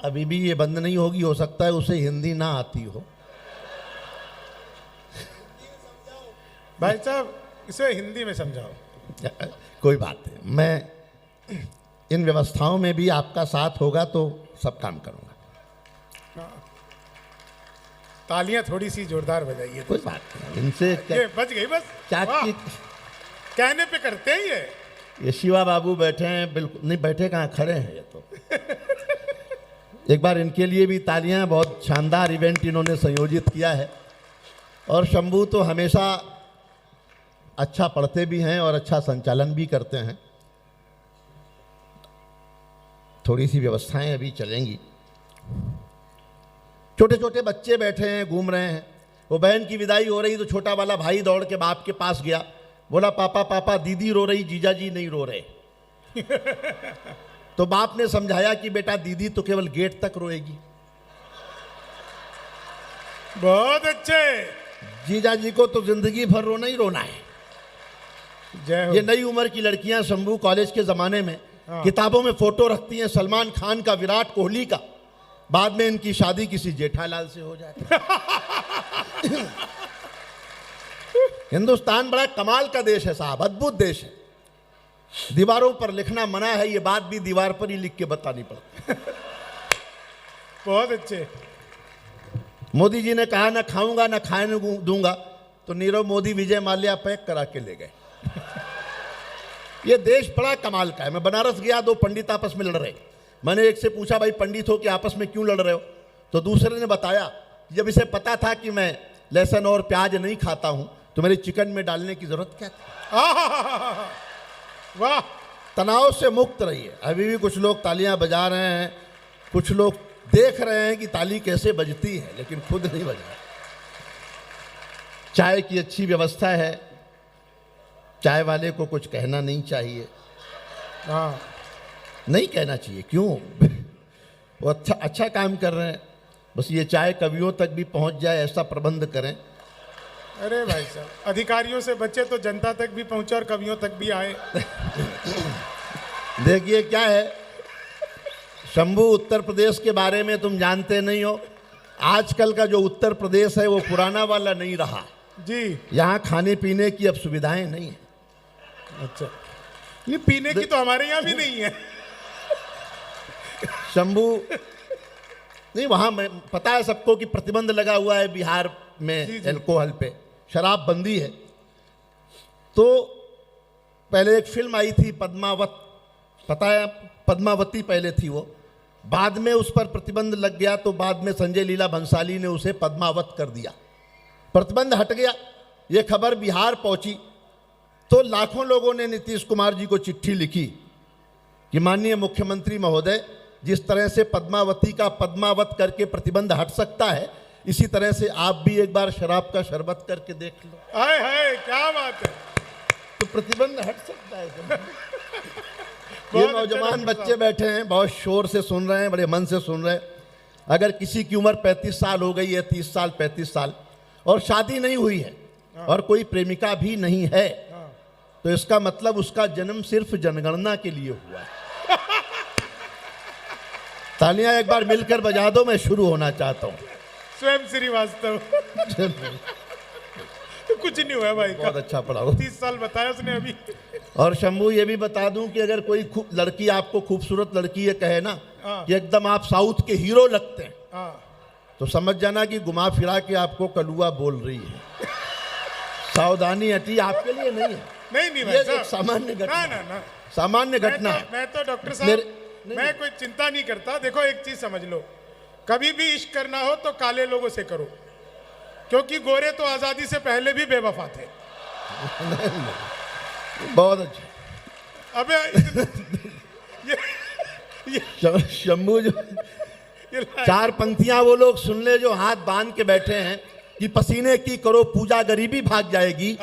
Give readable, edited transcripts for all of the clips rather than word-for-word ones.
अभी भी ये बंद नहीं होगी, हो सकता है उसे हिंदी ना आती हो। भाई साहब इसे हिंदी में समझाओ। कोई बात नहीं, मैं इन व्यवस्थाओं में भी आपका साथ होगा तो सब काम करूंगा। तालियां थोड़ी सी जोरदार बजाइए। कोई बात नहीं, इनसे ये बच गई बस। क्या वाह, कहने पे करते हैं ये शिवा बाबू बैठे हैं, बिल्कुल नहीं बैठे, कहाँ खड़े हैं ये तो। एक बार इनके लिए भी तालियां, बहुत शानदार इवेंट इन्होंने संयोजित किया है। और शंभू तो हमेशा अच्छा पढ़ते भी हैं और अच्छा संचालन भी करते हैं। थोड़ी सी व्यवस्थाएं अभी चलेंगी। छोटे छोटे बच्चे बैठे हैं, घूम रहे हैं। वो बहन की विदाई हो रही तो छोटा वाला भाई दौड़ के बाप के पास गया, बोला पापा पापा दीदी रो रही, जीजा जी नहीं रो रहे। तो बाप ने समझाया कि बेटा दीदी तो केवल गेट तक रोएगी, बहुत अच्छे, जीजा जी को तो जिंदगी भर रोना ही रोना है। जय हो। ये नई उम्र की लड़कियां शंभू कॉलेज के जमाने में किताबों में फोटो रखती हैं सलमान खान का, विराट कोहली का, बाद में इनकी शादी किसी जेठालाल से हो जाती है। हिंदुस्तान बड़ा कमाल का देश है साहब, अद्भुत देश है। दीवारों पर लिखना मना है, ये बात भी दीवार पर ही लिख के बतानी पड़ती। बहुत अच्छे। मोदी जी ने कहा ना खाऊंगा ना खाने दूंगा, तो नीरव मोदी विजय माल्या पैक करा के ले गए। ये देश बड़ा कमाल का है। मैं बनारस गया, दो पंडित आपस में लड़ रहे। मैंने एक से पूछा भाई पंडित हो कि आपस में क्यों लड़ रहे हो? तो दूसरे ने बताया जब इसे पता था कि मैं लहसुन और प्याज नहीं खाता हूं तो मेरे चिकन में डालने की जरूरत क्या थी। वाह, तनाव से मुक्त रहिए। अभी भी कुछ लोग तालियां बजा रहे हैं, कुछ लोग देख रहे हैं कि ताली कैसे बजती है, लेकिन खुद नहीं बजा। चाय की अच्छी व्यवस्था है, चाय वाले को कुछ कहना नहीं चाहिए। हाँ, नहीं कहना चाहिए, क्यों? वो अच्छा काम कर रहे हैं। बस ये चाय कवियों तक भी पहुंच जाए ऐसा प्रबंध करें। अरे भाई साहब, अधिकारियों से बचे तो जनता तक भी पहुंचे और कवियों तक भी आए। देखिए क्या है शंभू, उत्तर प्रदेश के बारे में तुम जानते नहीं हो। आजकल का जो उत्तर प्रदेश है वो पुराना वाला नहीं रहा जी। यहाँ खाने पीने की अब सुविधाएं नहीं है। अच्छा, ये पीने की तो हमारे यहाँ भी नहीं है। शंभू नहीं, वहां में पता है सबको कि प्रतिबंध लगा हुआ है बिहार में अल्कोहल पे, शराब बंदी है। तो पहले एक फिल्म आई थी पद्मावत, पता है पद्मावती पहले थी वो, बाद में उस पर प्रतिबंध लग गया तो बाद में संजय लीला भंसाली ने उसे पद्मावत कर दिया, प्रतिबंध हट गया। ये खबर बिहार पहुंची तो लाखों लोगों ने नीतीश कुमार जी को चिट्ठी लिखी कि माननीय मुख्यमंत्री महोदय, जिस तरह से पद्मावती का पद्मावत करके प्रतिबंध हट सकता है, इसी तरह से आप भी एक बार शराब का शरबत करके देख लो। हाय हाय, क्या बात है, तो प्रतिबंध हट सकता है। ये नौजवान बच्चे बैठे हैं, बहुत शोर से सुन रहे हैं, बड़े मन से सुन रहे हैं। अगर किसी की उम्र 35 साल हो गई है, 30 साल 35 साल, और शादी नहीं हुई है और कोई प्रेमिका भी नहीं है, तो इसका मतलब उसका जन्म सिर्फ जनगणना के लिए हुआ है। तालियां एक बार मिलकर बजा दो, मैं शुरू होना चाहता हूं। स्वयं श्रीवास्तव। कुछ नहीं हुआ भाई, बहुत अच्छा पढ़ा हो। 30 साल बताया उसने अभी। और शंभू ये भी बता दूं कि अगर कोई लड़की आपको खूबसूरत लड़की ये कहे ना कि एकदम आप साउथ के हीरो लगते हैं, तो समझ जाना कि घुमा फिरा के आपको कलुआ बोल रही है। सावधानी हटी, आपके लिए नहीं है। नहीं ये एक सामान्य घटना, ना। सामान्य घटना है। मैं तो डॉक्टर साहब, मैं कोई चिंता नहीं करता। देखो एक चीज समझ लो, कभी भी इश्क करना हो तो काले लोगों से करो, क्योंकि गोरे तो आजादी से पहले भी बेवफा थे। बहुत अच्छा। अबे ये शंभू जो चार पंक्तियां वो लोग सुन ले जो हाथ बांध के बैठे हैं कि पसीने की करो पूजा गरीबी भाग जाएगी,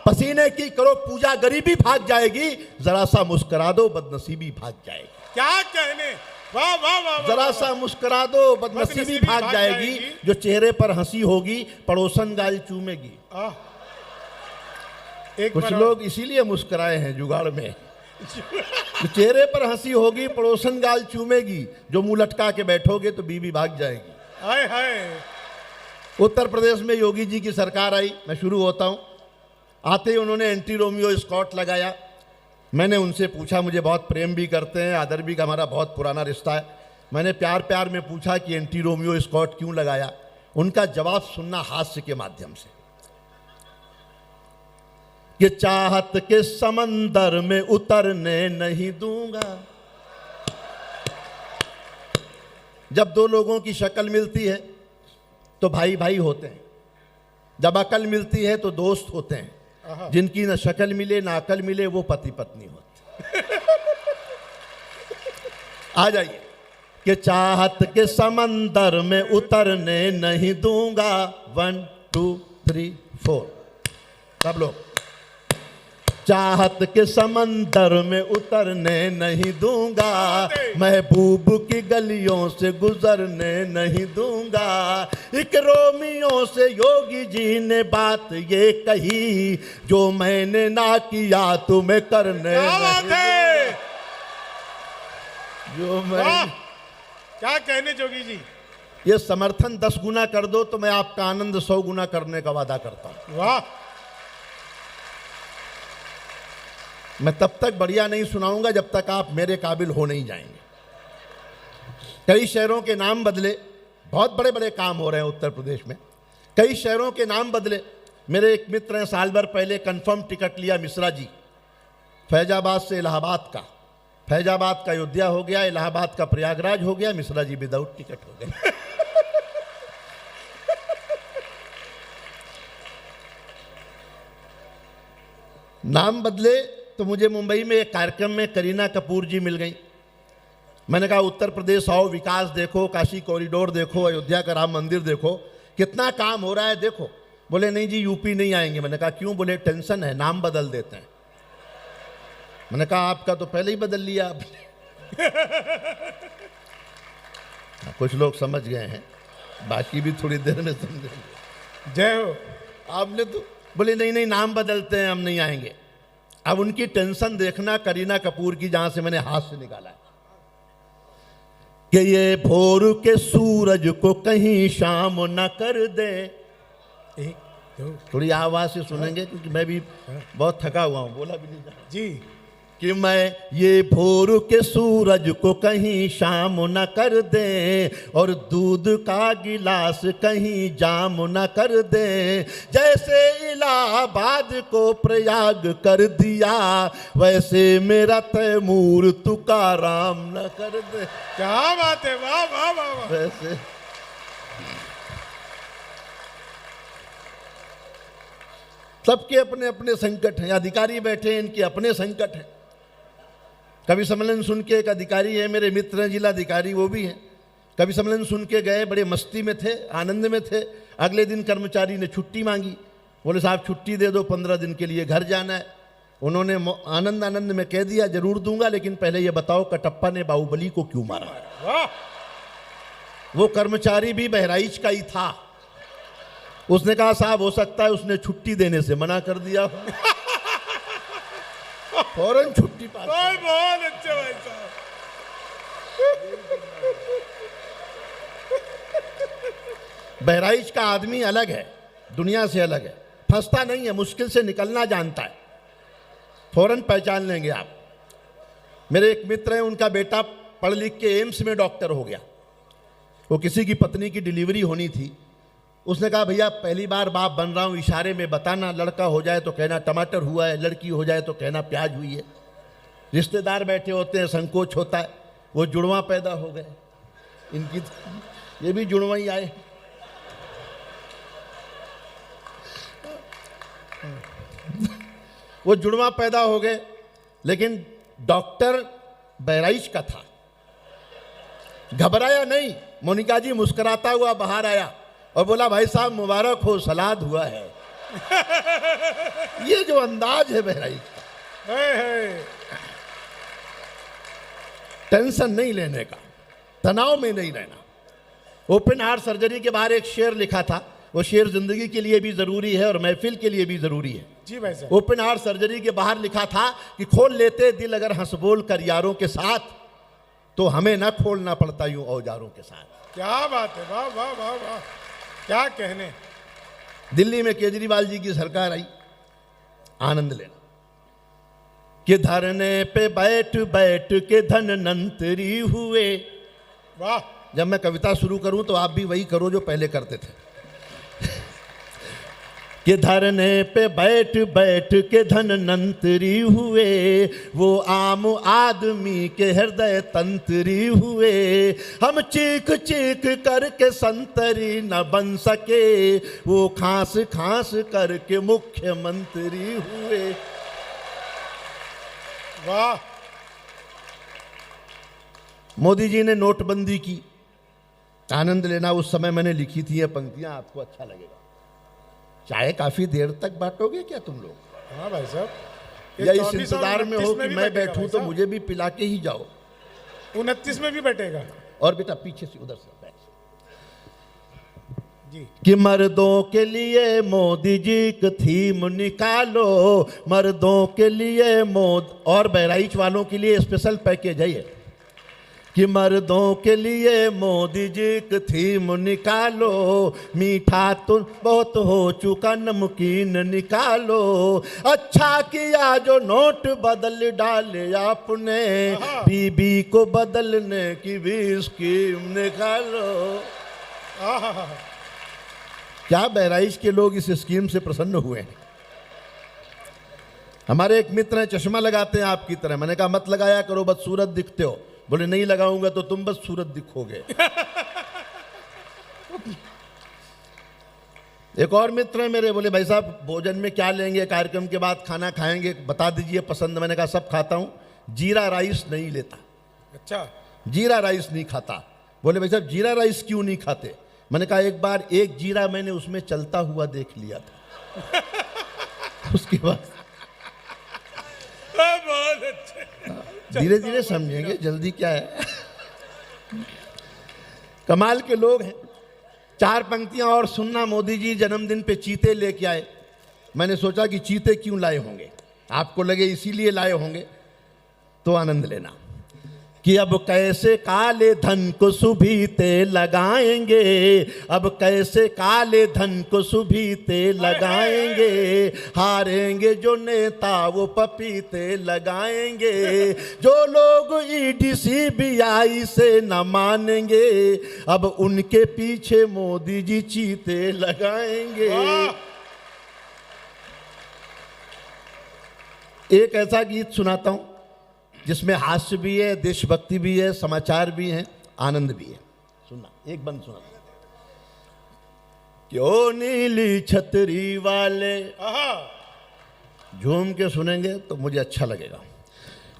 पसीने की करो पूजा गरीबी भाग जाएगी, जरा सा मुस्कुरा दो बदनसीबी भाग जाएगी। क्या कहने, वाह वाह वाह। जरा सा मुस्कुरा दो बदनसीबी भाग जाएगी, जो चेहरे पर हंसी होगी पड़ोसन गाल चूमेगी। कुछ लोग इसीलिए मुस्कुराए हैं जुगाड़ में। तो चेहरे पर हंसी होगी, पड़ोसन गाल चूमेगी, जो मुंह लटका के बैठोगे तो बीवी भाग जाएगी। हाय हाय। उत्तर प्रदेश में योगी जी की सरकार आई। मैं शुरू होता हूं। आते ही उन्होंने एंटी रोमियो स्कॉट लगाया। मैंने उनसे पूछा, मुझे बहुत प्रेम भी करते हैं, आदर भी का हमारा बहुत पुराना रिश्ता है। मैंने प्यार प्यार में पूछा कि एंटी रोमियो स्कॉट क्यों लगाया। उनका जवाब सुनना हास्य के माध्यम से, कि चाहत के समंदर में उतरने नहीं दूंगा। जब दो लोगों की शक्ल मिलती है तो भाई भाई होते हैं, जब अकल मिलती है तो दोस्त होते हैं, जिनकी न शक्ल मिले ना अकल मिले वो पति पत्नी होते। आ जाइए, कि चाहत के समंदर में उतरने नहीं दूंगा। 1 2 3 4 सब लोग। चाहत के समंदर में उतरने नहीं दूंगा, महबूब की गलियों से गुजरने नहीं दूंगा। एक रोमियो से योगी जी ने बात ये कही, जो मैंने ना किया तुम्हें करने नहीं दूंगा। जो मैं, क्या कहने जोगी जी। ये समर्थन 10 गुना कर दो तो मैं आपका आनंद 100 गुना करने का वादा करता हूं। वाह। मैं तब तक बढ़िया नहीं सुनाऊंगा जब तक आप मेरे काबिल हो नहीं जाएंगे। कई शहरों के नाम बदले, बहुत बड़े बड़े काम हो रहे हैं उत्तर प्रदेश में। कई शहरों के नाम बदले। मेरे एक मित्र हैं, साल भर पहले कंफर्म टिकट लिया, मिश्रा जी, फैजाबाद से इलाहाबाद का। फैजाबाद का अयोध्या हो गया, इलाहाबाद का प्रयागराज हो गया, मिश्रा जी विदाउट टिकट हो गए। नाम बदले तो मुझे मुंबई में एक कार्यक्रम में करीना कपूर जी मिल गई। मैंने कहा उत्तर प्रदेश आओ, विकास देखो, काशी कॉरिडोर देखो, अयोध्या का राम मंदिर देखो, कितना काम हो रहा है देखो। बोले नहीं जी यूपी नहीं आएंगे। मैंने कहा क्यों? बोले टेंशन है, नाम बदल देते हैं। मैंने कहा आपका तो पहले ही बदल लिया आपने। कुछ लोग समझ गए हैं, बाकी भी थोड़ी देर में समझेंगे। जय हो। आपने तो बोले नहीं नहीं नाम बदलते हैं, हम नहीं आएंगे। अब उनकी टेंशन देखना करीना कपूर की, जहां से मैंने हाथ से निकाला है, कि ये भोर के सूरज को कहीं शाम न कर दे। 1 2 थोड़ी आवाज से सुनेंगे क्योंकि मैं भी बहुत थका हुआ हूं, बोला भी नहीं जा जी। कि मैं ये भोर के सूरज को कहीं शाम न कर दे, और दूध का गिलास कहीं जाम न कर दे। जैसे इलाहाबाद को प्रयाग कर दिया, वैसे मेरा तैमूर तुकाराम न कर दे। क्या बात है, वाह वाह वाह वाह। वैसे सबके अपने अपने संकट हैं। अधिकारी बैठे हैं, इनके अपने संकट हैं। कवि सम्मेलन सुन के एक अधिकारी है, मेरे मित्र हैं जिलाधिकारी, वो भी हैं। कवि सम्मेलन सुन के गए, बड़े मस्ती में थे, आनंद में थे। अगले दिन कर्मचारी ने छुट्टी मांगी। बोले साहब छुट्टी दे दो, 15 दिन के लिए घर जाना है। उन्होंने आनंद आनंद में कह दिया जरूर दूंगा, लेकिन पहले ये बताओ कटप्पा ने बाहुबली को क्यों मारा। वाह। वो कर्मचारी भी बहराइच का ही था। उसने कहा साहब हो सकता है उसने छुट्टी देने से मना कर दिया। फौरन छुट्टी पास। बहुत अच्छे भाई साहब। बहराइच का आदमी अलग है, दुनिया से अलग है, फंसता नहीं है, मुश्किल से निकलना जानता है, फौरन पहचान लेंगे आप। मेरे एक मित्र हैं, उनका बेटा पढ़ लिख के एम्स में डॉक्टर हो गया। वो किसी की पत्नी की डिलीवरी होनी थी। उसने कहा भैया पहली बार बाप बन रहा हूँ, इशारे में बताना, लड़का हो जाए तो कहना टमाटर हुआ है, लड़की हो जाए तो कहना प्याज हुई है। रिश्तेदार बैठे होते हैं, संकोच होता है। वो जुड़वा पैदा हो गए, इनकी ये भी जुड़वा ही आए। वो जुड़वा पैदा हो गए, लेकिन डॉक्टर बहराइच का था। घबराया नहीं, मोनिका जी मुस्कुराता हुआ बाहर आया और बोला भाई साहब मुबारक हो, सलाद हुआ है। ये जो अंदाज है बहराइच का, टेंशन नहीं लेने का, तनाव में नहीं रहना। ओपन हार्ट सर्जरी के बाहर एक शेर लिखा था, वो शेर जिंदगी के लिए भी जरूरी है और महफिल के लिए भी जरूरी है। जी भाई साहब। ओपन हार्ट सर्जरी के बाहर लिखा था कि खोल लेते दिल अगर हंस बोल कर यारों के साथ, तो हमें ना खोलना पड़ता यूं औजारों के साथ। क्या बात है, वाह वाह वाह वाह, क्या कहने। दिल्ली में केजरीवाल जी की सरकार आई, आनंद लेना कि धरने पे बैठ बैठ के धनवंतरी हुए। वाह। जब मैं कविता शुरू करूं तो आप भी वही करो जो पहले करते थे कि धरने पे बैठ बैठ के धनवंतरी हुए, वो आम आदमी के हृदय तंत्री हुए। हम चीख चीख करके संतरी न बन सके, वो खांस खांस करके मुख्यमंत्री हुए। वाह। मोदी जी ने नोटबंदी की, आनंद लेना उस समय मैंने लिखी थी ये पंक्तियां, आपको अच्छा लगेगा। चाय काफी देर तक बांटोगे क्या तुम लोग? हाँ भाई साहब, या इस इंतजार में हो कि मैं बैठूं तो मुझे भी पिला के ही जाओ? 29 में भी बैठेगा। और बेटा पीछे से उधर से बैठ जी। कि मर्दों के लिए मोदी जी की थीम निकालो, मर्दों के लिए और बहराइच वालों के लिए स्पेशल पैकेज है ये कि मर्दों के लिए मोदी जी की थीम निकालो, मीठा तो बहुत हो चुका नमकीन निकालो। अच्छा किया जो नोट बदल डाले आपने, बीबी को बदलने की भी स्कीम निकालो। क्या बहराइच के लोग इस स्कीम से प्रसन्न हुए हैं? हमारे एक मित्र हैं, चश्मा लगाते हैं आपकी तरह। मैंने कहा मत लगाया करो, बदसूरत दिखते हो। बोले नहीं लगाऊंगा तो तुम बस सूरत दिखोगे। एक और मित्र है मेरे, बोले भाई साहब भोजन में क्या लेंगे, कार्यक्रम के बाद खाना खाएंगे, बता दीजिए पसंद। मैंने कहा सब खाता हूं, जीरा राइस नहीं लेता। अच्छा। जीरा राइस नहीं खाता। बोले भाई साहब जीरा राइस क्यों नहीं खाते? मैंने कहा एक बार एक जीरा मैंने उसमें चलता हुआ देख लिया था। उसके बाद बहुत अच्छे, धीरे धीरे समझेंगे, जल्दी क्या है। कमाल के लोग हैं। 4 पंक्तियां और सुनना। मोदी जी जन्मदिन पे चीते लेके आए। मैंने सोचा कि चीते क्यों लाए होंगे, आपको लगे इसीलिए लाए होंगे, तो आनंद लेना कि अब कैसे काले धन को सुभीते लगाएंगे, अब कैसे काले धन को सुभीते लगाएंगे, हारेंगे जो नेता वो पपीते लगाएंगे, जो लोग ईडी सीबीआई से न मानेंगे, अब उनके पीछे मोदी जी चीते लगाएंगे। एक ऐसा गीत सुनाता हूं जिसमें हास्य भी है, देशभक्ति भी है, समाचार भी है, आनंद भी है। सुनना, एक बंद सुना। क्यों नीली छतरी वाले, झूम के सुनेंगे तो मुझे अच्छा लगेगा।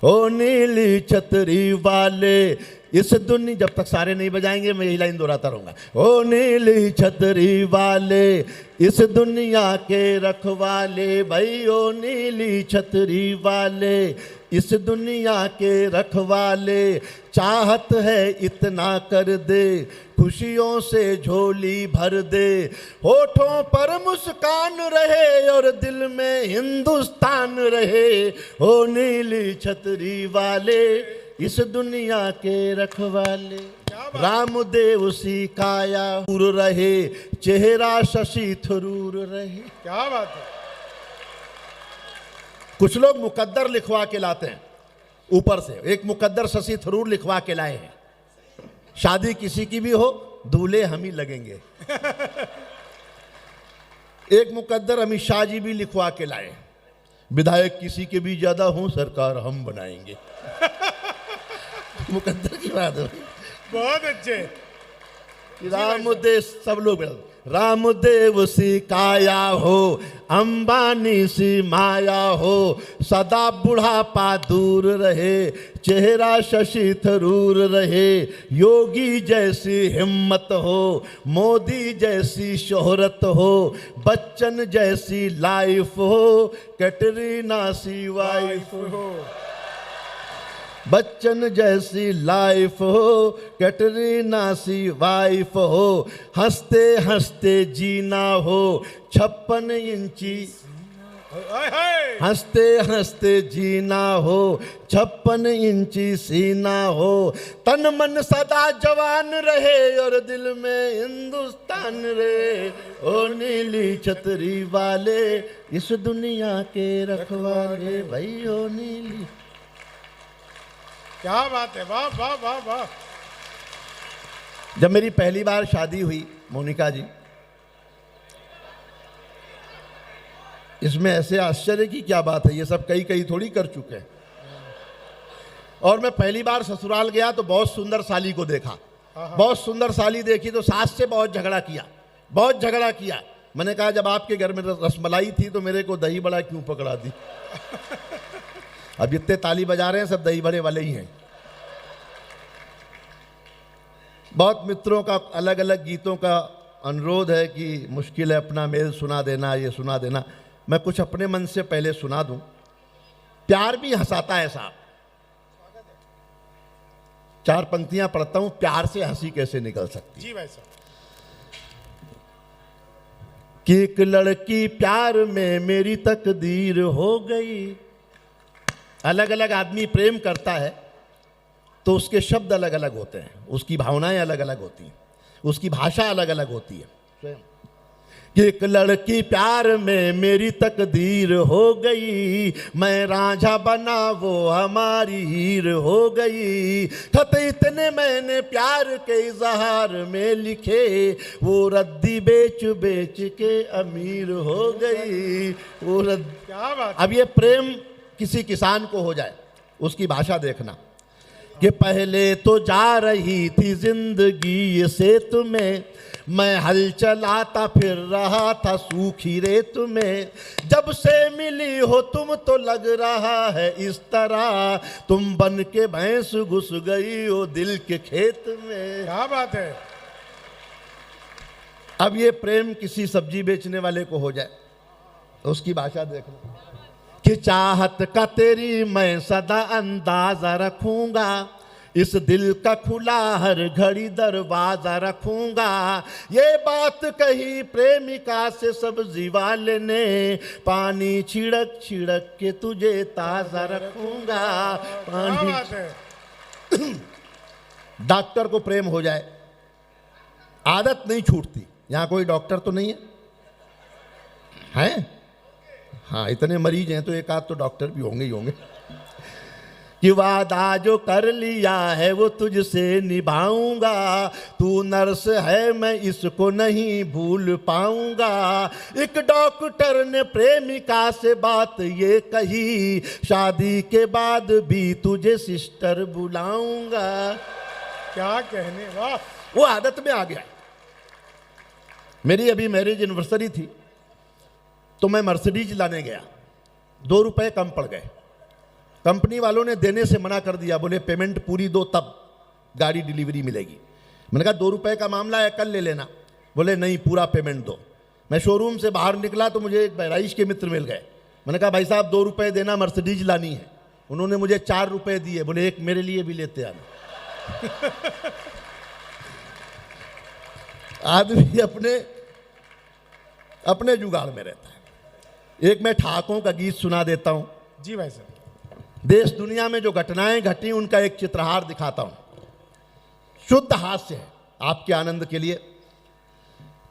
ओ नीली छतरी वाले इस दुनिया, जब तक सारे नहीं बजाएंगे मैं यही लाइन दोहराता रहूंगा। ओ नीली छतरी वाले इस दुनिया के रखवाले, भाई ओ नीली छतरी वाले इस दुनिया के रखवाले, चाहत है इतना कर दे खुशियों से झोली भर दे, होठों पर मुस्कान रहे और दिल में हिंदुस्तान रहे, ओ नीली छतरी वाले इस दुनिया के रखवाले। रामदेव सी काया दूर रहे, चेहरा शशि थरूर रहे। क्या बात है। कुछ लोग मुकद्दर लिखवा के लाते हैं ऊपर से। एक मुकद्दर शशि थरूर लिखवा के लाए हैं, शादी किसी की भी हो दूल्हे हम ही लगेंगे। एक मुकद्दर अमित शाह जी भी लिखवा के लाए, विधायक किसी के भी ज्यादा हों सरकार हम बनाएंगे। मुकद्दर की बात है। बहुत अच्छे। रामदेव, सब लोग रामदेव सी काया हो, अंबानी सी माया हो, सदा बुढ़ापा दूर रहे, चेहरा शशि थरूर रहे, योगी जैसी हिम्मत हो, मोदी जैसी शोहरत हो, बच्चन जैसी लाइफ हो, कैटरीना सी वाइफ हो, बच्चन जैसी लाइफ हो, कैटरीना सी वाइफ हो, हंसते हंसते जीना हो, 56 इंची हाय हाय। हंसते हंसते जीना हो, 56 इंची सीना हो, तन मन सदा जवान रहे और दिल में हिंदुस्तान रे। ओ नीली छतरी वाले इस दुनिया के रखवाले, भाई ओ नीली। क्या बात है, वाह वाह वाह वाह। जब मेरी पहली बार शादी हुई मोनिका जी, इसमें ऐसे आश्चर्य की क्या बात है, ये सब कई कई थोड़ी कर चुके हैं। और मैं पहली बार ससुराल गया तो बहुत सुंदर साली को देखा। बहुत सुंदर साली देखी तो सास से बहुत झगड़ा किया, बहुत झगड़ा किया। मैंने कहा जब आपके घर में रसमलाई थी तो मेरे को दही बड़ा क्यों पकड़ा दी। अब जितने ताली बजा रहे हैं सब दही बड़े वाले ही हैं। बहुत मित्रों का अलग अलग गीतों का अनुरोध है कि मुश्किल है अपना मेल सुना देना, ये सुना देना। मैं कुछ अपने मन से पहले सुना दूं। प्यार भी हंसाता है साहब। 4 पंक्तियां पढ़ता हूं, प्यार से हंसी कैसे निकल सकती जी भाई साहब। कि एक लड़की प्यार में मेरी तकदीर हो गई। अलग अलग आदमी प्रेम करता है तो उसके शब्द अलग अलग होते हैं, उसकी भावनाएं अलग अलग होती हैं, उसकी भाषा अलग अलग होती है। कि एक लड़की प्यार में मेरी तकदीर हो गई, मैं रांझा बना वो हमारी हीर हो गई। खत इतने मैंने प्यार के इजहार में लिखे, वो रद्दी बेच बेच के अमीर हो गई। वो क्या बात। अब ये प्रेम किसी किसान को हो जाए, उसकी भाषा देखना कि पहले तो जा रही थी जिंदगी सेत में, मैं हल चलाता फिर रहा था सूखी रेत में। जब से मिली हो तुम तो लग रहा है इस तरह, तुम बन के भैंस घुस गई हो दिल के खेत में। क्या बात है। अब ये प्रेम किसी सब्जी बेचने वाले को हो जाए, उसकी भाषा देखना कि चाहत का तेरी मैं सदा अंदाजा रखूंगा, इस दिल का खुला हर घड़ी दरवाजा रखूंगा। ये बात कही प्रेमिका से सब्जी वाले ने, पानी छिड़क छिड़क के तुझे ताजा रखूंगा। पानी। डॉक्टर को प्रेम हो जाए, आदत नहीं छूटती। यहां कोई डॉक्टर तो नहीं है? हाँ, इतने मरीज हैं तो एक आध तो डॉक्टर भी होंगे ही होंगे। कि वादा जो कर लिया है वो तुझसे निभाऊंगा, तू नर्स है मैं इसको नहीं भूल पाऊंगा। एक डॉक्टर ने प्रेमिका से बात ये कही, शादी के बाद भी तुझे सिस्टर बुलाऊंगा। क्या कहने, वाह। वो आदत में आ गया। मेरी अभी मैरिज एनिवर्सरी थी तो मैं मर्सिडीज लाने गया, 2 रुपए कम पड़ गए। कंपनी वालों ने देने से मना कर दिया, बोले पेमेंट पूरी दो तब गाड़ी डिलीवरी मिलेगी। मैंने कहा 2 रुपए का मामला है, कल ले लेना। बोले नहीं, पूरा पेमेंट दो। मैं शोरूम से बाहर निकला तो मुझे एक बहराइच के मित्र मिल गए। मैंने कहा भाई साहब 2 रुपए देना, मर्सिडीज लानी है। उन्होंने मुझे 4 रुपए दिए, बोले एक मेरे लिए भी लेते आना। आदमी अपने जुगाड़ में रहता है। एक मैं ठाकों का गीत सुना देता हूं। जी भाई साहब। देश दुनिया में जो घटनाएं घटी उनका एक चित्रहार दिखाता हूं। शुद्ध हास्य है आपके आनंद के लिए।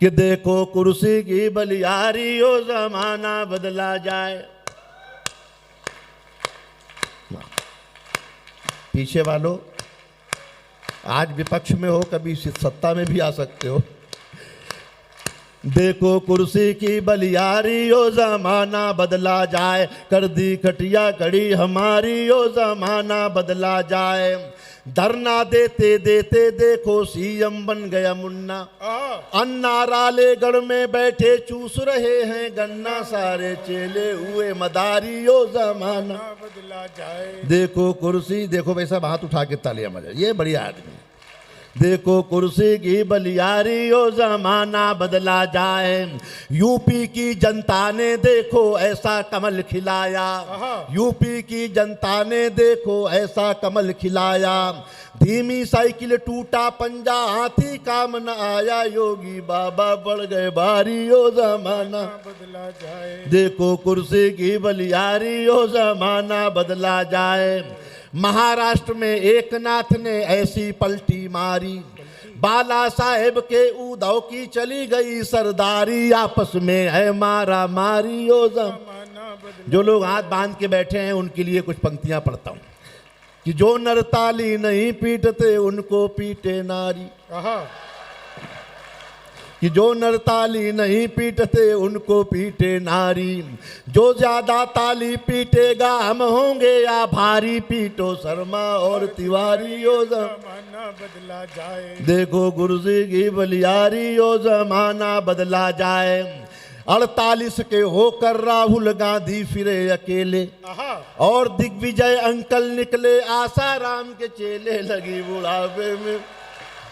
कि देखो कुर्सी की बलियारी हो, जमाना बदला जाए। पीछे वालों, आज विपक्ष में हो, कभी सत्ता में भी आ सकते हो। देखो कुर्सी की बलियारी ओ, जमाना बदला जाए। कर दी खटिया कड़ी हमारी ओ, जमाना बदला जाए। धरना देते देते देखो सीएम बन गया मुन्ना। अन्ना रालेगढ़ में बैठे चूस रहे हैं गन्ना। सारे चेले हुए मदारी ओ, जमाना बदला जाए। देखो कुर्सी, देखो भाई साहब हाथ उठा के तालियां बजाए, ये बढ़िया आदमी। देखो कुर्सी की बलियारी ओ, जमाना बदला जाए। यूपी की जनता ने देखो ऐसा कमल खिलाया। यूपी की जनता ने देखो ऐसा कमल खिलाया। धीमी साइकिल टूटा पंजा, हाथी काम न आया, योगी बाबा बढ़ गए भारी, ओ जमाना बदला जाए। देखो कुर्सी की बलियारी, ओ जमाना बदला जाए। महाराष्ट्र में एक नाथ ने ऐसी पलटी मारी, बाला साहेब के उद्धव की चली गई सरदारी, आपस में है मारा मारी, ओ जमाना बदला। जो लोग हाथ बांध के बैठे हैं उनके लिए कुछ पंक्तियां पढ़ता हूं कि जो नर ताली नहीं पीटते उनको पीटे नारी, कि जो नर ताली नहीं पीटते उनको पीटे नारी, जो ज्यादा ताली पीटेगा हम होंगे या भारी, पीटो शर्मा और तिवारी, ओ जमाना बदला जाए। देखो कुर्सी की बलियारी, ओ जमाना बदला जाए। 48 के होकर राहुल गांधी फिरे अकेले, और दिग्विजय अंकल निकले आसाराम के चेले, लगी बुढ़ापे में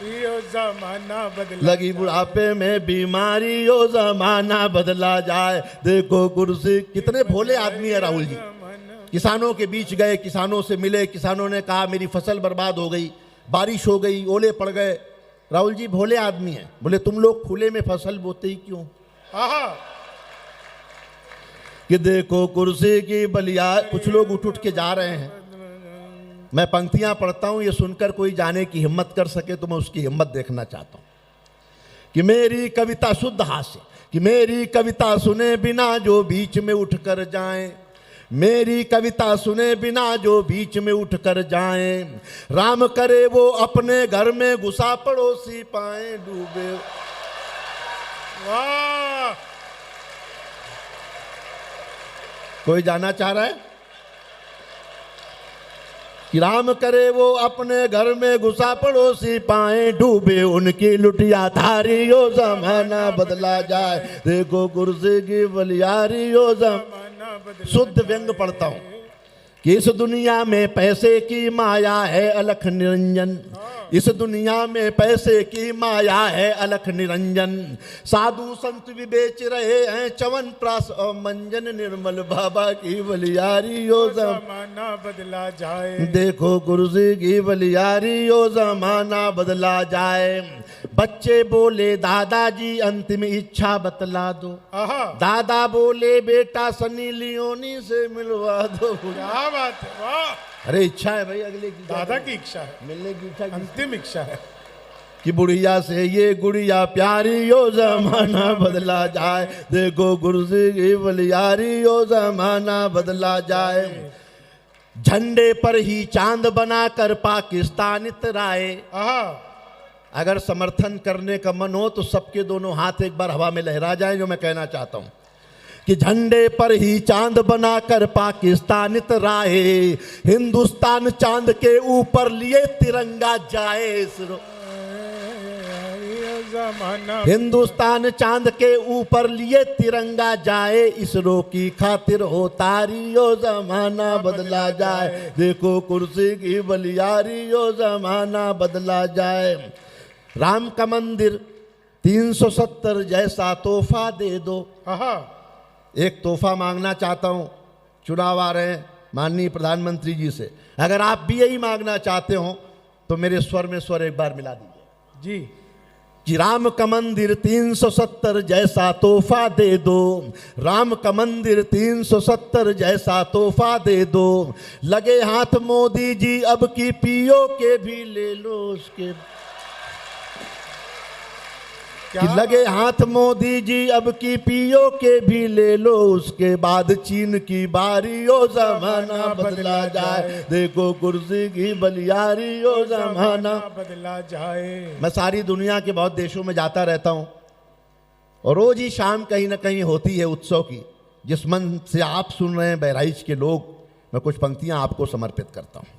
यो जमाना बदला, लगी बुढ़ापे में बीमारी, ओ जमाना बदला जाए। देखो कुर्सी, कितने भोले आदमी है राहुल जी। किसानों के बीच गए, किसानों से मिले, किसानों ने कहा मेरी फसल बर्बाद हो गई, बारिश हो गई, ओले पड़ गए। राहुल जी भोले आदमी हैं, बोले तुम लोग खुले में फसल बोते ही क्यों? कि देखो कुर्सी की बलिया। कुछ लोग उठ के जा रहे हैं, मैं पंक्तियां पढ़ता हूं, ये सुनकर कोई जाने की हिम्मत कर सके तो मैं उसकी हिम्मत देखना चाहता हूं। कि मेरी कविता शुद्ध हास्य, कि मेरी कविता सुने बिना जो बीच में उठकर जाएं, मेरी कविता सुने बिना जो बीच में उठकर जाएं, राम करे वो अपने घर में घुसा पड़ोसी पाए डूबे। वाह, कोई जाना चाह रहा है? कि राम करे वो अपने घर में घुसा पड़ोसी पाए डूबे उनकी लुटिया धारी, ओ जमाना बदला जाए। देखो कुर्सी की बलियारी, ओ जमाना बदला। शुद्ध व्यंग पढ़ता हूं कि इस दुनिया में पैसे की माया है अलख निरंजन, इस दुनिया में पैसे की माया है अलख निरंजन, साधु संत भी बेच रहे हैं चवन प्रास और मंजन, निर्मल बाबा की बलियारी, ओ जमाना बदला जाए। देखो कुर्सी की बलियारी, ओ जमाना बदला जाए। बच्चे बोले दादाजी अंतिम इच्छा बतला दो, दादा बोले बेटा सनी लियोनी से मिलवा दो। क्या बात है, वाह। अरे इच्छा है भाई, अगले की दादा की इच्छा है, मिलने की इच्छा, अंतिम इच्छा है कि बुढ़िया से ये गुड़िया प्यारी, ओ जमाना बदला जाए। देखो कुर्सी की बलियारी, ओ जमाना बदला जाए। झंडे पर ही चांद बनाकर पाकिस्तान इतराए, अगर समर्थन करने का मन हो तो सबके दोनों हाथ एक बार हवा में लहरा जाए, जो मैं कहना चाहता हूं कि झंडे पर ही चांद बनाकर पाकिस्तान इतराए, हिंदुस्तान चांद के ऊपर लिए तिरंगा जाए। हिंदुस्तान चांद के ऊपर लिए तिरंगा जाए, इसरो की खातिर हो तारी, ओ जमाना बदला जाए। देखो कुर्सी की बलियारी, ओ जमाना बदला जाए। राम का मंदिर 370 जैसा तोहफा दे दो। एक तोहफा मांगना चाहता हूं, चुनाव आ रहे हैं माननीय प्रधानमंत्री जी से, अगर आप भी यही मांगना चाहते हो तो मेरे स्वर में स्वर एक बार मिला दीजिए जी। कि राम का मंदिर 370 जैसा तोहफा दे दो, राम का मंदिर 370 जैसा तोहफा दे दो, लगे हाथ मोदी जी अब की पीओ के भी ले लो उसके, कि लगे हाथ मोदी जी अब की पीओ के भी ले लो, उसके बाद चीन की बारी, ओ जमाना बदला जाए। देखो कुर्सी की बलियारी, ओ जमाना बदला जाए। मैं सारी दुनिया के बहुत देशों में जाता रहता हूं और रोज ही शाम कहीं ना कहीं होती है उत्सव की। जिस मन से आप सुन रहे हैं बहराइच के लोग, मैं कुछ पंक्तियां आपको समर्पित करता हूं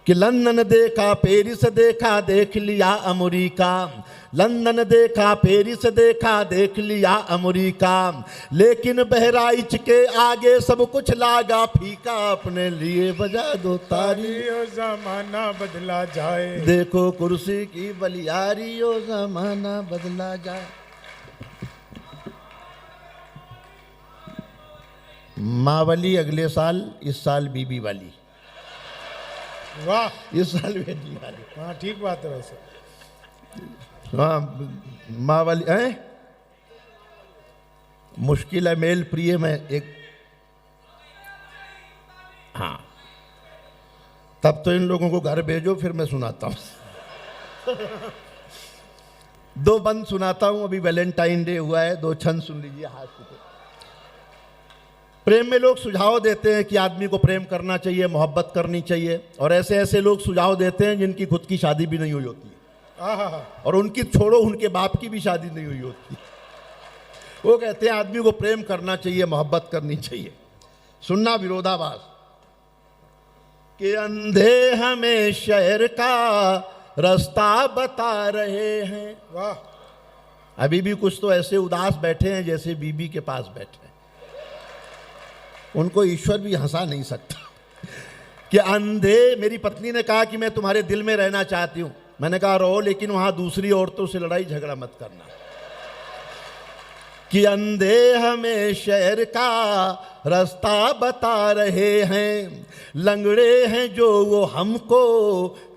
कि लंदन देखा पेरिस देखा देख लिया अमेरिका, लंदन देखा पेरिस देखा देख लिया अमेरिका, लेकिन बहराइच के आगे सब कुछ लागा फीका, अपने लिए बजा दो तारी, ओ जमाना बदला जाए। देखो कुर्सी की बलियारी, ओ जमाना बदला जाए। माँ वाली अगले साल, इस साल बीबी वाली। वाह, इस साल भेजी वाली। हाँ ठीक बात है वैसे। हाँ, माँ वाली है, मुश्किल है मेल प्रिय में एक। हाँ, तब तो इन लोगों को घर भेजो, फिर मैं सुनाता हूँ। दो बंद सुनाता हूं। अभी वैलेंटाइन डे हुआ है, दो छंद सुन लीजिए हाथ पे। प्रेम में लोग सुझाव देते हैं कि आदमी को प्रेम करना चाहिए, मोहब्बत करनी चाहिए, और ऐसे ऐसे लोग सुझाव देते हैं जिनकी खुद की शादी भी नहीं हुई होती है, और उनकी छोड़ो उनके बाप की भी शादी नहीं हुई होती। वो कहते हैं आदमी को प्रेम करना चाहिए, मोहब्बत करनी चाहिए। सुनना विरोधाभास कि अंधे हमें शहर का रास्ता बता रहे हैं। वाह, अभी भी कुछ तो ऐसे उदास बैठे हैं जैसे बीबी के पास बैठे हैं। उनको ईश्वर भी हंसा नहीं सकता। कि अंधे, मेरी पत्नी ने कहा कि मैं तुम्हारे दिल में रहना चाहती हूं। मैंने कहा रहो, लेकिन वहां दूसरी औरतों से लड़ाई झगड़ा मत करना। कि अंधे हमें शहर का रास्ता बता रहे हैं, लंगड़े हैं जो वो हमको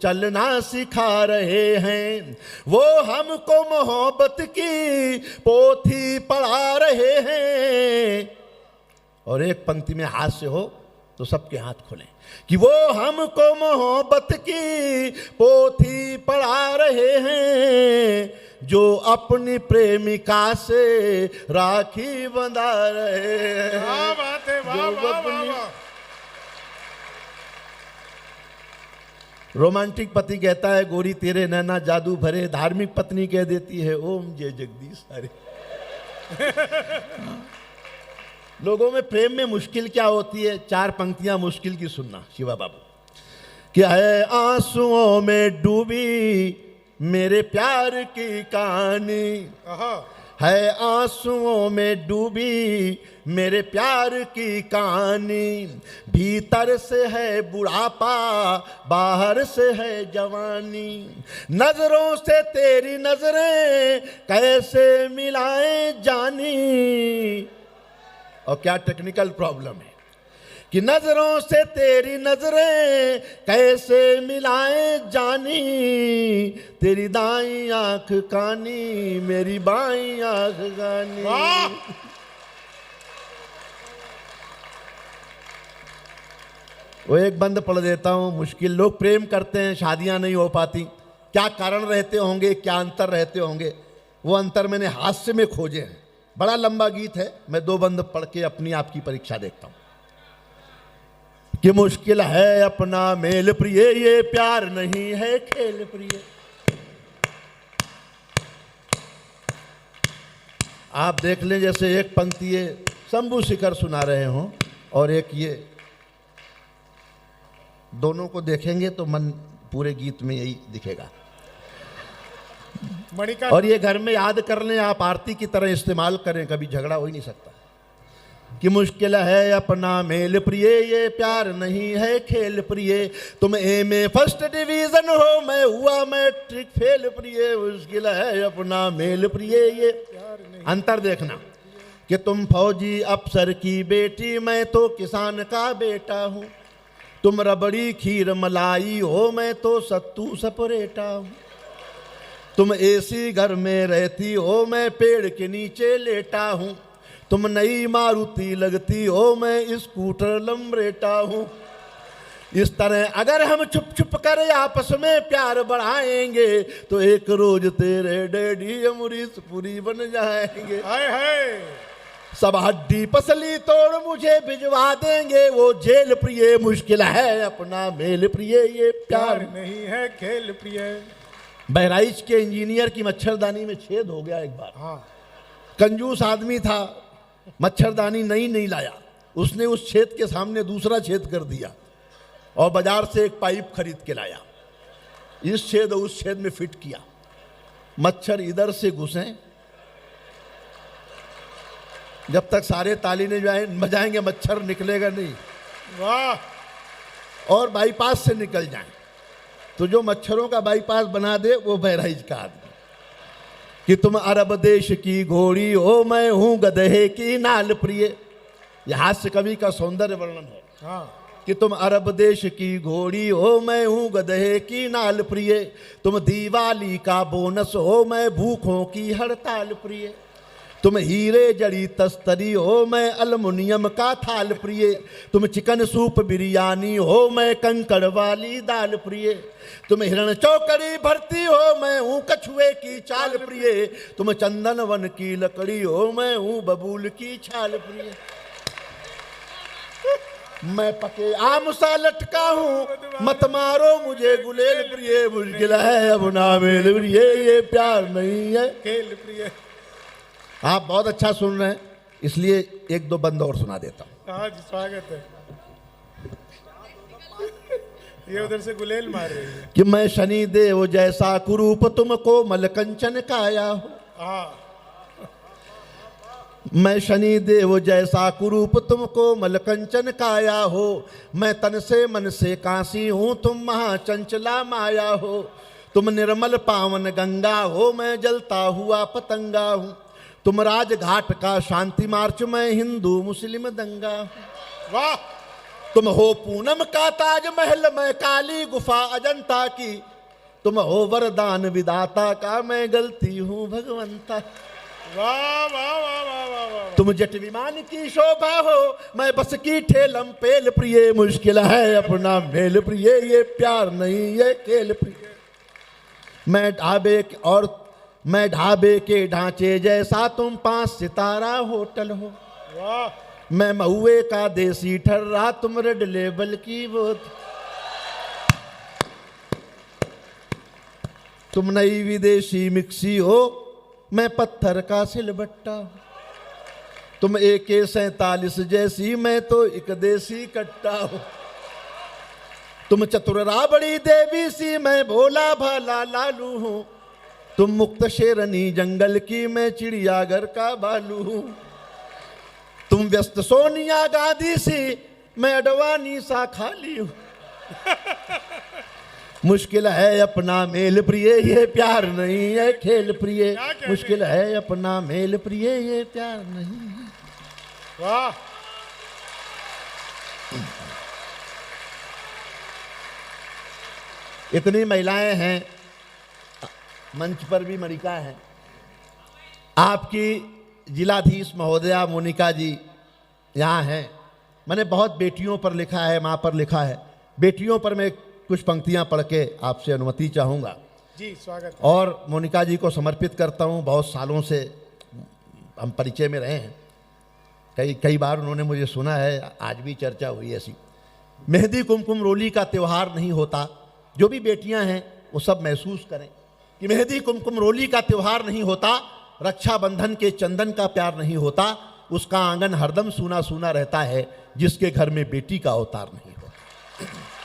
चलना सिखा रहे हैं, वो हमको मोहब्बत की पोथी पढ़ा रहे हैं। और एक पंक्ति में हाथ से हो तो सबके हाथ खोलें कि वो हमको मोहब्बत की पोथी पढ़ा रहे हैं, जो अपनी प्रेमिका से राखी बंधा रहे हैं। वाह बात है, वाह वाह वाह वाह। रोमांटिक पति कहता है गोरी तेरे नैना जादू भरे, धार्मिक पत्नी कह देती है ओम जय जगदीश हरे। लोगों में प्रेम में मुश्किल क्या होती है? चार पंक्तियां मुश्किल की सुनना शिवा बाबू। क्या है आंसुओं में डूबी मेरे प्यार की कहानी, है आंसुओं में डूबी मेरे प्यार की कहानी, भीतर से है बुढ़ापा बाहर से है जवानी, नजरों से तेरी नजरें कैसे मिलाएं जानी। और क्या टेक्निकल प्रॉब्लम है कि नजरों से तेरी नजरें कैसे मिलाएं जानी, तेरी दाईं आंख कानी मेरी बाईं आंख गानी। वो एक बंद पढ़ देता हूं। मुश्किल, लोग प्रेम करते हैं, शादियां नहीं हो पाती, क्या कारण रहते होंगे, क्या अंतर रहते होंगे? वो अंतर मैंने हास्य में खोजे हैं। बड़ा लंबा गीत है, मैं दो बंद पढ़ के अपनी आपकी परीक्षा देखता हूं। कि मुश्किल है अपना मेल प्रिय, ये प्यार नहीं है खेल प्रिय। आप देख लें जैसे एक पंक्ति ये शंभू शिखर सुना रहे हों और एक ये, दोनों को देखेंगे तो मन पूरे गीत में यही दिखेगा। और ये घर में याद कर लें, आप आरती की तरह इस्तेमाल करें, कभी झगड़ा हो ही नहीं सकता। कि मुश्किल है अपना मेल प्रिय, ये प्यार नहीं है खेल प्रिय, तुम ए में फर्स्ट डिवीजन हो, मैं हुआ मैट्रिक फेल प्रिय, मुश्किल है अपना मेल प्रिय ये प्यार नहीं। अंतर देखना कि तुम फौजी अफसर की बेटी, मैं तो किसान का बेटा हूँ, तुम रबड़ी खीर मलाई हो, मैं तो सत्तू सपरेटा हूँ, तुम एसी घर में रहती हो, मैं पेड़ के नीचे लेटा हूँ, तुम नई मारुति लगती हो, मैं स्कूटर लंबरेटा हूँ। इस तरह अगर हम छुप छुप कर आपस में प्यार बढ़ाएंगे तो एक रोज तेरे डैडी अमरीश पुरी बन जाएंगे। हाय हाय, सब हड्डी पसली तोड़ मुझे भिजवा देंगे, वो जेल प्रिय, मुश्किल है अपना मेल प्रिय, ये प्यार नहीं है खेल प्रिय। बहराइच के इंजीनियर की मच्छरदानी में छेद हो गया एक बार। हाँ, कंजूस आदमी था, मच्छरदानी नहीं लाया, उसने उस छेद के सामने दूसरा छेद कर दिया और बाजार से एक पाइप खरीद के लाया, इस छेद और उस छेद में फिट किया, मच्छर इधर से घुसे, जब तक सारे ताली नहीं बजाएंगे मच्छर निकलेगा नहीं। वाह। और बाईपास से निकल जाए, तो जो मच्छरों का बाईपास बना दे वो बहराइच का आदमी। कि तुम अरब देश की घोड़ी हो, मैं हूं गधे की नाल प्रिय। यह हास्य कवि का सौंदर्य वर्णन है। हाँ, कि तुम अरब देश की घोड़ी हो, मैं हूँ गधे की नाल प्रिय। तुम दिवाली का बोनस हो, मैं भूखों की हड़ताल प्रिय। तुम हीरे जड़ी तस्तरी हो, मैं अलमुनियम का थाल प्रिय। तुम चिकन सूप बिरयानी हो, मैं कंकड़ वाली दाल प्रिय। तुम हिरण चौकड़ी भरती हो, मैं हूँ कछुए की चाल प्रिय। तुम चंदन वन की लकड़ी हो, मैं हूँ बबूल की छाल प्रिय। मैं पके आम सा लटका हूँ, मत मारो मुझे गुलेल प्रिय। मुश्किल है अब ना मेल प्रिय, ये प्यार नहीं है खेल प्रिय। आप बहुत अच्छा सुन रहे हैं, इसलिए एक दो बंद और सुना देता हूं। हाँ जी, स्वागत है। ये उधर से गुलेल मार रही है कि मैं शनि देव जैसा कुरूप, तुमको मलकंचन काया हो। हाँ, मैं शनि देव जैसा कुरूप, तुमको मलकंचन काया हो। मैं तन से मन से काशी हूँ, तुम महाचंचला माया हो। तुम निर्मल पावन गंगा हो, मैं जलता हुआ पतंगा हूँ। तुम राजघाट का शांति मार्च, मैं हिंदू मुस्लिम दंगा हूँ। वाह। तुम हो पूनम का ताजमहल, मैं काली गुफा अजंता की। तुम हो वरदान विदाता का, मैं गलती हूँ भगवंता। वाह वाह वाह वाह वाह वाह। तुम जट विमान की शोभा हो, मैं बस की ठेलम पेल प्रिय। मुश्किल है अपना मेल प्रिय, ये प्यार नहीं ये खेल प्रिय। मैं ढाबे के ढांचे जैसा, तुम 5 सितारा होटल हो। वाह। मैं महुए का देसी ठर्रा, तुम रेड लेबल की बोतल। तुम नई विदेशी मिक्सी हो, मैं पत्थर का सिलबट्टा हूं। तुम AK-47 जैसी, मैं तो एक देसी कट्टा हूं। तुम चतुर राबड़ी देवी सी, मैं भोला भाला लालू हूं। तुम मुक्त शेरनी जंगल की, मैं चिड़ियाघर का भालू हूं। तुम व्यस्त सोनिया गांधी सी, मैं अडवाणी सा खाली हूं। मुश्किल है अपना मेल प्रिय, ये प्यार नहीं है खेल प्रिय। मुश्किल है अपना मेल प्रिय, ये प्यार नहीं है। वाह। इतनी महिलाएं हैं, मंच पर भी मणिका है। आपकी जिलाधीश महोदया मोनिका जी यहाँ हैं। मैंने बहुत बेटियों पर लिखा है, माँ पर लिखा है। बेटियों पर मैं कुछ पंक्तियाँ पढ़ के आपसे अनुमति चाहूँगा जी, स्वागत है। और मोनिका जी को समर्पित करता हूँ। बहुत सालों से हम परिचय में रहे हैं, कई बार उन्होंने मुझे सुना है, आज भी चर्चा हुई ऐसी। मेहंदी कुमकुम रोली का त्यौहार नहीं होता, जो भी बेटियां हैं वो सब महसूस करें कि मेहंदी कुमकुम रोली का त्यौहार नहीं होता, रक्षाबंधन के चंदन का प्यार नहीं होता, उसका आंगन हरदम सूना सूना रहता है जिसके घर में बेटी का अवतार नहीं होता।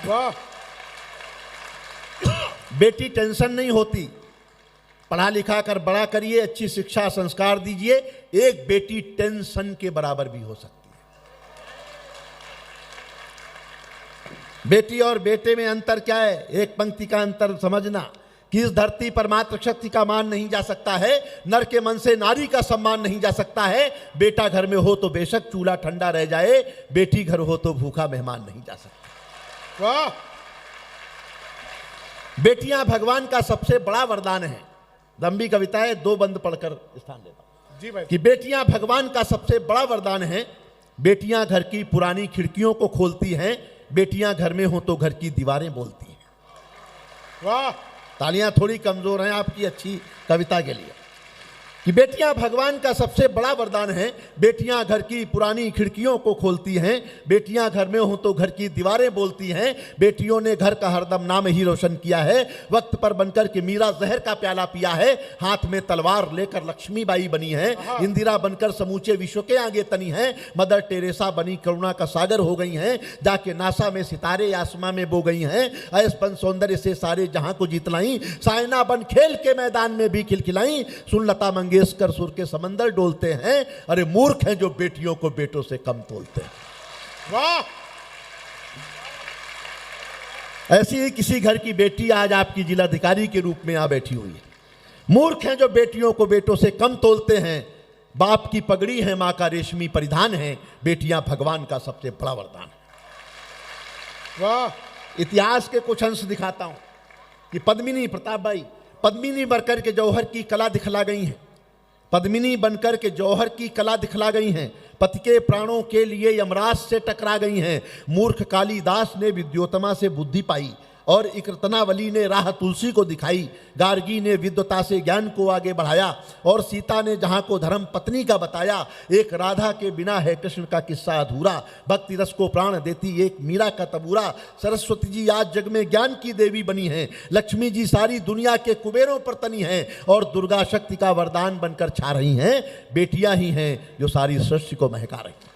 वाह। बेटी टेंशन नहीं होती, पढ़ा लिखा कर बड़ा करिए, अच्छी शिक्षा संस्कार दीजिए, एक बेटी टेंशन के बराबर भी हो सकती है। बेटी और बेटे में अंतर क्या है? एक पंक्ति का अंतर समझना कि इस धरती पर मातृशक्ति का मान नहीं जा सकता है, नर के मन से नारी का सम्मान नहीं जा सकता है। बेटा घर में हो तो बेशक चूल्हा ठंडा रह जाए, बेटी घर हो तो भूखा मेहमान नहीं जा सकता। वाह। बेटियां भगवान का सबसे बड़ा वरदान है। लंबी कविता है, 2 बंद पढ़कर स्थान लेता हूं जी भाई। कि बेटियां भगवान का सबसे बड़ा वरदान है। बेटियां घर की पुरानी खिड़कियों को खोलती हैं, बेटियां घर में हो तो घर की दीवारें बोलती हैं। वाह। तालियां थोड़ी कमजोर हैं आपकी अच्छी कविता के लिए। कि बेटियां भगवान का सबसे बड़ा वरदान है। बेटियां घर की पुरानी खिड़कियों को खोलती हैं, बेटियां घर में हो तो घर की दीवारें बोलती हैं। बेटियों ने घर का हरदम नाम ही रोशन किया है। वक्त पर बनकर के मीरा जहर का प्याला पिया है, हाथ में तलवार लेकर लक्ष्मीबाई बनी है। इंदिरा बनकर समूचे विश्व के आगे तनी है, मदर टेरेसा बनी करुणा का सागर हो गई हैं। जाके नासा में सितारे आसमां में बो गई हैं, ऐसपन सौंदर्य से सारे जहां को जीतलाई। सायना बन खेल के मैदान में भी खिलखिलाई, सुन लता मंगेशकर सुर के समंदर डोलते हैं। अरे मूर्ख हैं जो बेटियों को बेटों से कम तोलते हैं। वाह। ऐसी ही किसी घर की बेटी आज आपकी जिलाधिकारी के रूप में यहां बैठी हुई है। मूर्ख हैं जो बेटियों को बेटों से कम तोलते हैं। बाप की पगड़ी है, मां का रेशमी परिधान है, बेटियां भगवान का सबसे बड़ा वरदान है। वाह। इतिहास के कुछ अंश दिखाता हूं कि पद्मिनी, प्रताप भाई, पद्मिनी बनकर के जौहर की कला दिखला गई हैं। पद्मिनी बनकर के जौहर की कला दिखला गई हैं। पति के प्राणों के लिए यमराज से टकरा गई हैं। मूर्ख कालिदास ने विद्योतमा से बुद्धि पाई और इकृतनावली ने राह तुलसी को दिखाई। गार्गी ने विद्वता से ज्ञान को आगे बढ़ाया और सीता ने जहां को धर्म पत्नी का बताया। एक राधा के बिना है कृष्ण का किस्सा अधूरा, भक्ति रस को प्राण देती एक मीरा का तबूरा। सरस्वती जी आज जग में ज्ञान की देवी बनी हैं। लक्ष्मी जी सारी दुनिया के कुबेरों पर तनी हैं और दुर्गा शक्ति का वरदान बनकर छा रही हैं। बेटियां ही हैं जो सारी सृष्टि को महका रही हैं।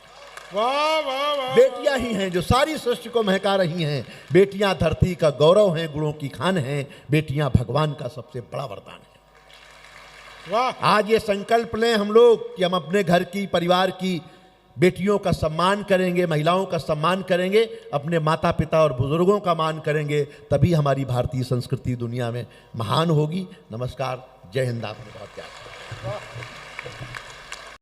वाह वाह वाह। बेटियां ही हैं जो सारी सृष्टि को महका रही हैं। बेटियां धरती का गौरव हैं, गुणों की खान हैं। बेटियां भगवान का सबसे बड़ा वरदान है। वाह। आज ये संकल्प लें हम लोग कि हम अपने घर की, परिवार की बेटियों का सम्मान करेंगे, महिलाओं का सम्मान करेंगे, अपने माता पिता और बुजुर्गों का मान करेंगे, तभी हमारी भारतीय संस्कृति दुनिया में महान होगी। नमस्कार, जय हिंद। आपने बहुत प्यार।